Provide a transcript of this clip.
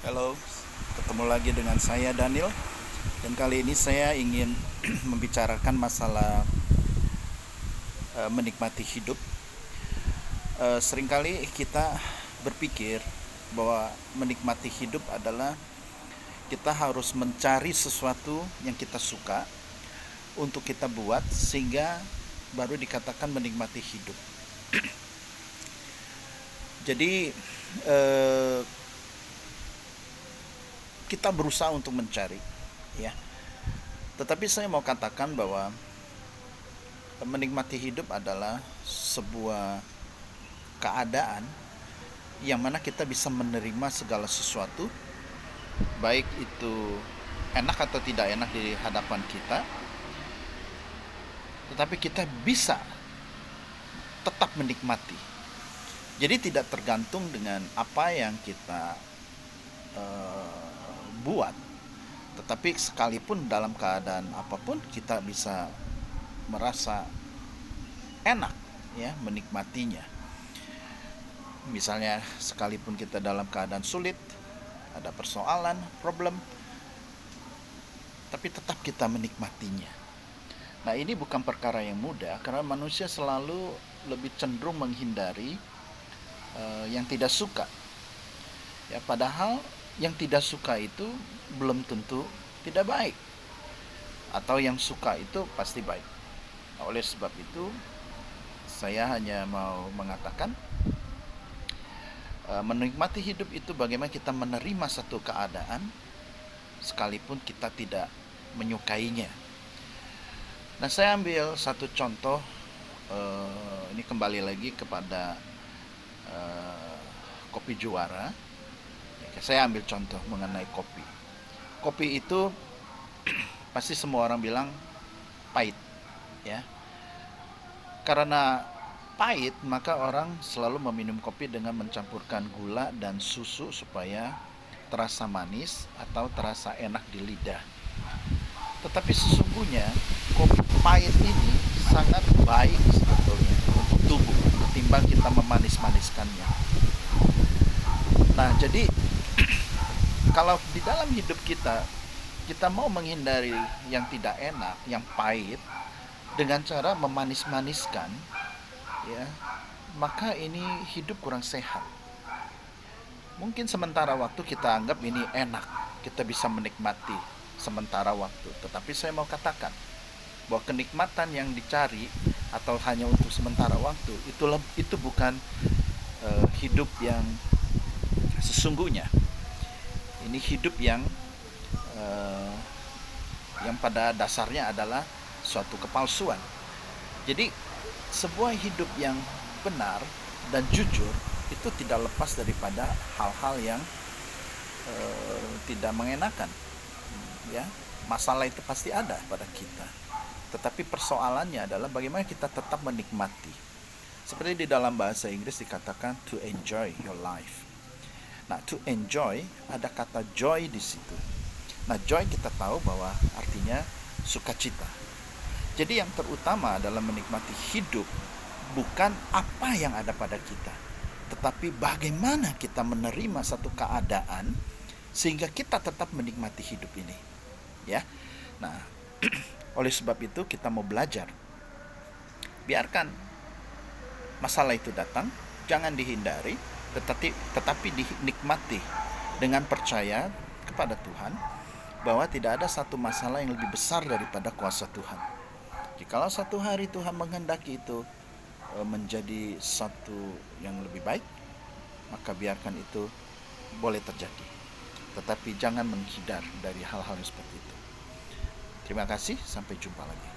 Halo, ketemu lagi dengan saya Daniel. Dan kali ini saya ingin membicarakan masalah menikmati hidup. Seringkali kita berpikir bahwa menikmati hidup adalah kita harus mencari sesuatu yang kita suka untuk kita buat sehingga baru dikatakan menikmati hidup. Jadi kita berusaha untuk mencari, ya. Tetapi saya mau katakan bahwa menikmati hidup adalah sebuah keadaan yang mana kita bisa menerima segala sesuatu, baik itu enak atau tidak enak di hadapan kita, tetapi kita bisa tetap menikmati. Jadi tidak tergantung dengan apa yang kita buat, tetapi sekalipun dalam keadaan apapun kita bisa merasa enak, ya, menikmatinya. Misalnya sekalipun kita dalam keadaan sulit, ada persoalan, problem, tapi tetap kita menikmatinya. Nah, ini bukan perkara yang mudah karena manusia selalu lebih cenderung menghindari yang tidak suka. Ya, padahal yang tidak suka itu belum tentu tidak baik, atau yang suka itu pasti baik. Nah, oleh sebab itu saya hanya mau mengatakan menikmati hidup itu bagaimana kita menerima satu keadaan sekalipun kita tidak menyukainya. Nah, saya ambil satu contoh, ini kembali lagi kepada kopi juara. Saya ambil contoh mengenai kopi. Kopi itu pasti semua orang bilang pahit, ya. Karena pahit, maka orang selalu meminum kopi dengan mencampurkan gula dan susu supaya terasa manis atau terasa enak di lidah. Tetapi sesungguhnya kopi pahit ini sangat baik sebetulnya untuk tubuh ketimbang kita memanis-maniskannya. Nah, jadi kalau di dalam hidup kita mau menghindari yang tidak enak, yang pahit, dengan cara memanis-maniskan, ya, maka ini hidup kurang sehat. Mungkin sementara waktu kita anggap ini enak, kita bisa menikmati sementara waktu. Tetapi saya mau katakan bahwa kenikmatan yang dicari atau hanya untuk sementara waktu itu bukan hidup yang sesungguhnya. Ini hidup yang pada dasarnya adalah suatu kepalsuan. Jadi sebuah hidup yang benar dan jujur itu tidak lepas daripada hal-hal yang tidak mengenakan, ya. Masalah itu pasti ada pada kita, tetapi persoalannya adalah bagaimana kita tetap menikmati. Seperti di dalam bahasa Inggris dikatakan to enjoy your life. Nah, to enjoy, ada kata joy di situ. Nah, joy kita tahu bahwa artinya sukacita. Jadi yang terutama dalam menikmati hidup bukan apa yang ada pada kita, tetapi bagaimana kita menerima satu keadaan sehingga kita tetap menikmati hidup ini, ya. Nah, oleh sebab itu kita mau belajar. Biarkan masalah itu datang, jangan dihindari, tetapi dinikmati dengan percaya kepada Tuhan bahwa tidak ada satu masalah yang lebih besar daripada kuasa Tuhan. Jikalau satu hari Tuhan menghendaki itu menjadi satu yang lebih baik, maka biarkan itu boleh terjadi. Tetapi jangan menghindar dari hal-hal yang seperti itu. Terima kasih, sampai jumpa lagi.